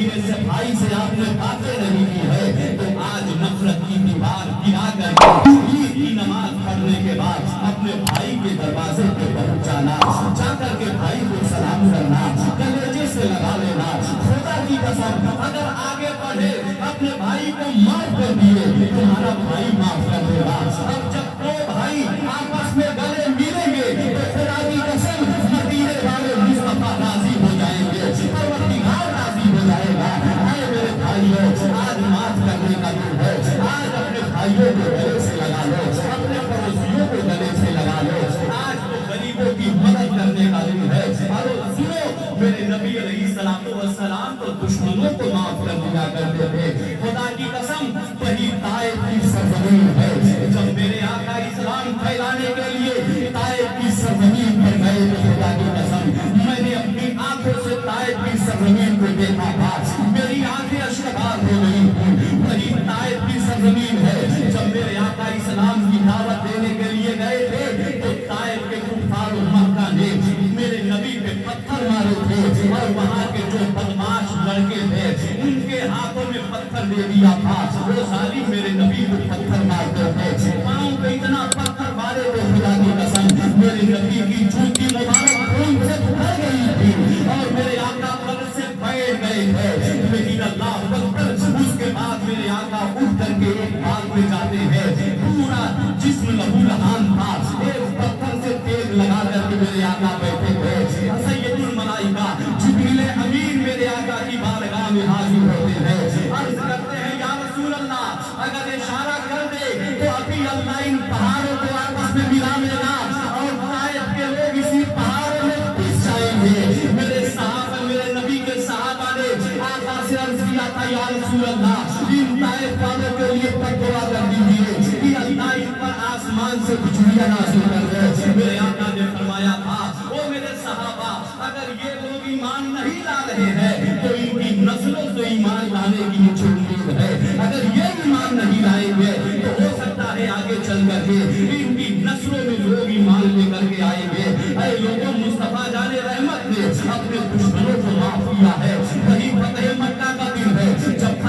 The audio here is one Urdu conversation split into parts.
مدینے سے بھائی سے آپ نے باتیں نہیں کی ہے تو آج نفرت کی دیوار گرا کر کے عید کی نماز پڑھنے کے بعد اپنے بھائی کے دروازے پہ پہنچانا، جا کر کے بھائی کو سلام کرنا، کلیجے سے لگا لینا، خدا کی قسم اگر آگے بڑھے اپنے بھائی کو معاف کر دیے تمہارا بھائی معاف کر دے گا۔ اب جب دو بھائی آپس میں گلے ملیں گے تو خدا کی قسم مدینے والے مصطفیٰ راضی ہو جائیں گے، پروردگار راضی ہو جائے گا۔ اے میرے بھائیوں، آج معاف کرنے کا دن ہے، آج اپنے بھائیوں کو گلے سے لگا لو، اپنے پڑوسیوں کو گلے سے لگا لو، آج تو غریبوں کی مدد کرنے کا دن ہے۔ اور سنو، میرے نبی علیہ السلام تو دشمنوں کو معاف کر دیا کرتے تھے۔ خدا کی قسم وہی طائف کی سرزمین ہے، جب میرے آقا اسلام پھیلانے کے لیے طائف کی سرزمین پر گئے تو خدا کی قسم میں نے اپنی آنکھوں سے طائف کی سرزمین کو دیکھا تھا، میری آنکھیں اشکبار ہو گئی تھی۔ وہی طائف کی سرزمین ہے، جب میرے آقا اسلام کی دعوت دینے کے لیے گئے تھے تو طائف کے کفار مکہ نے میرے نبی پہ پتھر مارے تھے، اور وہاں کے جو بدماش لڑکے تھے ان کے ہاتھوں میں پتھر دے دیا تھا، وہ ظالم میرے نبی کو پتھر مارتے تھے، پاؤں پہ اتنا پتھر مارے تھے خدا کی قسم میرے نبی کی جوتی مبارک خون سے بھر گئی تھی اور میرے آقا پر سے بیٹھ گئے تھے، لیکن اللہ اکبر اس کے بعد میرے آقا اٹھ کر کے ایک باغ میں جاتے ہیں، پورا جسم لہو لہان تھا، ایک پتھر سے تیل لگا کر کے میرے آقا بیٹھے تھے۔ سید الملائکہ جبریل امین میرے آقا کی بارگاہ میں حاضر ہوتے ہیں، عرض کرتے ہیں یا رسول اللہ اگر اشارہ کر دے تو ابھی اللہ ان پہاڑوں کو آپس میں ملا لینا اور طائف کے لوگ اسی پہاڑوں میں پس جائیں گے۔ میرے صحابہ، میرے نبی کے صحابہ نے آقا سے عرض کیا تھا یا رسول اللہ ان طائف والوں کے لیے دعا کر دیجیے کہ اللہ ان پر آسمان سے بجلیاں نازل کر دے۔ میرے آقا نے فرمایا تھا او میرے صحابہ اگر یہ لوگ ایمان نہیں لا رہے ہیں تو ان کی نسلوں سے ایمان لانے کی مجھے امید ہے، اگر یہ ایمان نہیں لائیں گے تو ہو سکتا ہے آگے چل کر کے ان کی نسلوں میں لوگ ایمان لے کر کے آئیں گے۔ اے لوگوں، مصطفیٰ جان رحمت نے اپنے دشمنوں کو معاف کیا ہے، وہی فتح مکہ کا دن ہے جب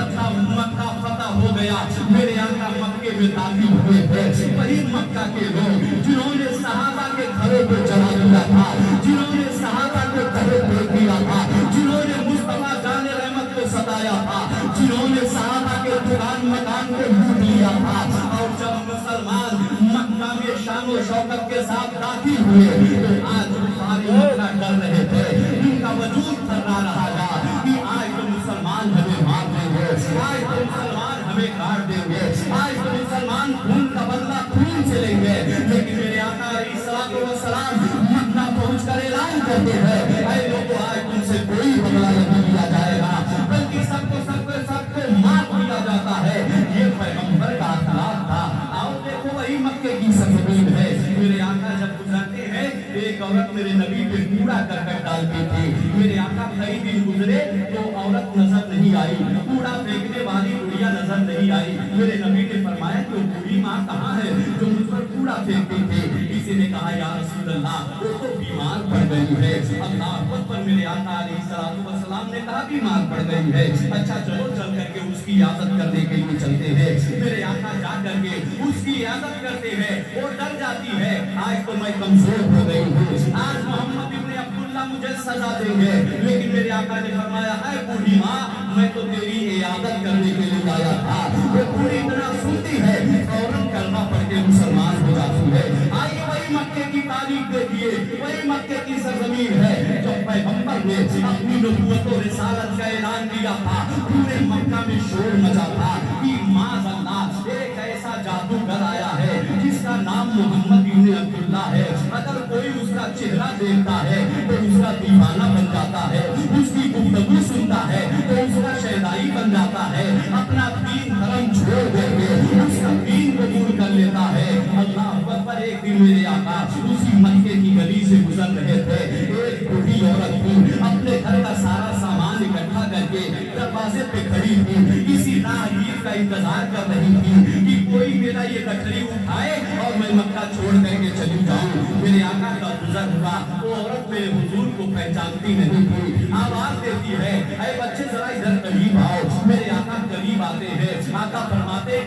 مکہ فتح ہو گیا، میرے آقا مکے میں داخل ہوئے تھے، وہی مکہ کے لوگ جنہوں نے صحابہ کے گھروں کو جلا دیا تھا، جنہوں نے صحابہ کو گھروں کو دیا تھا، جنہوں نے مصطفیٰ جان رحمت کو ستایا تھا، جنہوں نے صحابہ کے دکان مکان کو لوٹ لیا تھا، اور جب مسلمان مکہ میں شان و شوکت کے ساتھ داخل ہوئے تو آج سارے مکہ ڈر رہے تھے، ان کا وجود تھرا رہا تھا کہ آج تو مسلمان ہمیں مار دیں گے، آج تو مسلمان ہمیں کاٹ دیں گے، آج تو مسلمان خون کا بدلہ خون سے لیں گے۔ لیکن میرے آقا علیہ السلام مکہ پہنچ کر اعلان کرتے ہیں اے لوگوں آج تم سے کوئی بدلہ نہیں لیا جائے گا بلکہ سب کو معاف کیا جاتا ہے۔ یہ پیغمبر کا اخلاق تھا۔ آؤ دیکھو وہی مکے کی سرزمین ہے، میرے آقا جب گزرتے ہیں ایک عورت میرے نبی پہ کوڑا کرکٹ ڈالتی تھی، میرے آقا کئی دن گزرے تو عورت نظر نہیں آئی، کوڑا پھینکنے والی گڑیا نظر نہیں آئی، میرے نبی نے فرمایا کہ وہ بوڑھی ماں کہاں ہے جو مجھ پر کوڑا پھینکتی تھی؟ کسی نے کہا یا رسول اللہ وہ تو بیمار پڑ گئی ہے۔ اللہ اکبر، میرے آقا علیہ السلام نے کہا بیمار پڑ گئی ہے، اچھا چلو چل کر کے اس کی عیادت کرنے کے لیے چلتے ہیں۔ میرے آقا جا کر کے اس کی عیادت کرتے ہیں، وہ ڈر جاتی ہے آج تو میں کمزور ہو گئی ہوں، آج محمد ابن عبداللہ مجھے سزا دیں گے، لیکن میرے آقا نے فرمایا اے بوڑھی ماں میں تو تیری عیادت کرنے کے لیے آیا تھا۔ وہ بوڑھی اتنا سنتی ہے فوراً کلمہ پڑھ کے مسلمان ہو جاتی ہے۔ آئیے وہی مکے کی تاریخ دیکھیے، وہی مکے کی سرزمین ہے جب پیغمبر نے اپنی نبوت و رسالت کا اعلان کیا تھا، پورے مکہ میں شور مچا تھا کہ معاذ اللہ ایک ایسا جادوگر آیا ہے جس کا نام محمد ابن عبداللہ ہے، اگر کوئی اس کا چہرہ دیکھتا ہے تو اس کا دیوانہ بن جاتا ہے، اس کی گفتگو سنتا ہے تو اس کا شہدائی بن جاتا ہے، اپنا دین دھرم چھوڑ کر کے اس کا دین قبول کر لیتا ہے۔ اللہ اکبر، ایک دن میرے آقا اسی مکے کی گلی سے گزر رہے تھے، ایک بوڑھی عورت تھی اپنے گھر کا سارا سامان اکٹھا کر کے دروازے پہ کھڑی تھی، کسی راہگیر کا انتظار کر رہی تھی کہ کوئی میرا یہ گٹھری اٹھائے اور میں مکہ چھوڑ کر کے چلی جاؤں۔ میرے آقا کا گزر ہوا، وہ عورت میرے حضور کو پہچانتی نہیں تھی، آواز دیتی ہے اے بچے ذرا ادھر